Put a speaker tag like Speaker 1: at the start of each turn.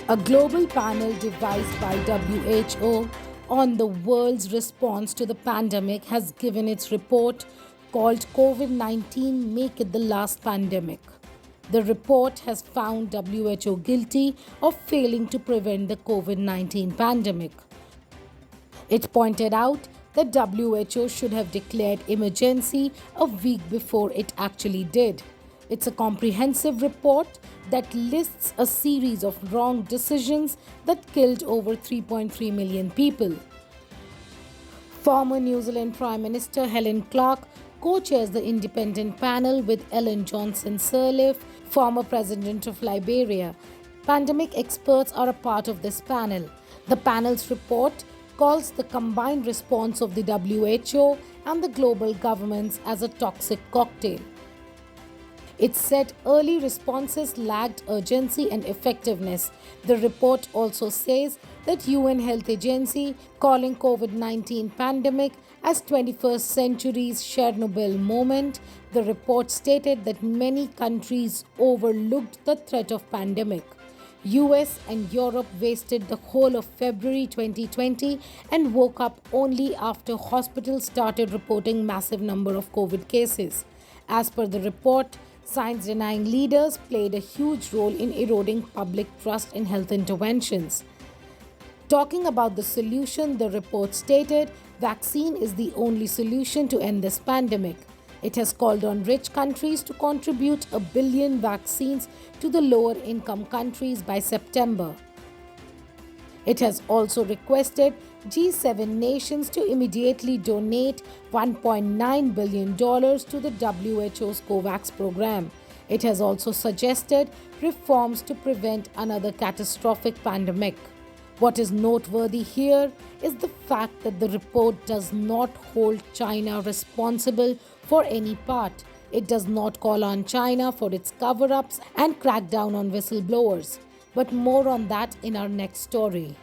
Speaker 1: A global panel devised by WHO on the world's response to the pandemic has given its report called COVID-19 Make It the Last Pandemic. The report has found WHO guilty of failing to prevent the COVID-19 pandemic. It pointed out that WHO should have declared emergency a week before it actually did. It's a comprehensive report that lists a series of wrong decisions that killed over 3.3 million people. Former New Zealand Prime Minister Helen Clark co-chairs the independent panel with Ellen Johnson Sirleaf, former President of Liberia. Pandemic experts are a part of this panel. The panel's report calls the combined response of the WHO and the global governments as a toxic cocktail. It said early responses lacked urgency and effectiveness. The report also says that UN Health Agency calling COVID-19 pandemic as 21st century's Chernobyl moment. The report stated that many countries overlooked the threat of pandemic. US and Europe wasted the whole of February 2020 and woke up only after hospitals started reporting massive number of COVID cases. As per the report, science-denying leaders played a huge role in eroding public trust in health interventions. Talking about the solution, the report stated, vaccine is the only solution to end this pandemic. It has called on rich countries to contribute 1 billion vaccines to the lower income countries by September. It has also requested G7 nations to immediately donate $1.9 billion to the WHO's COVAX program. It has also suggested reforms to prevent another catastrophic pandemic. What is noteworthy here is the fact that the report does not hold China responsible for any part. It does not call on China for its cover-ups and crack down on whistleblowers. But more on that in our next story.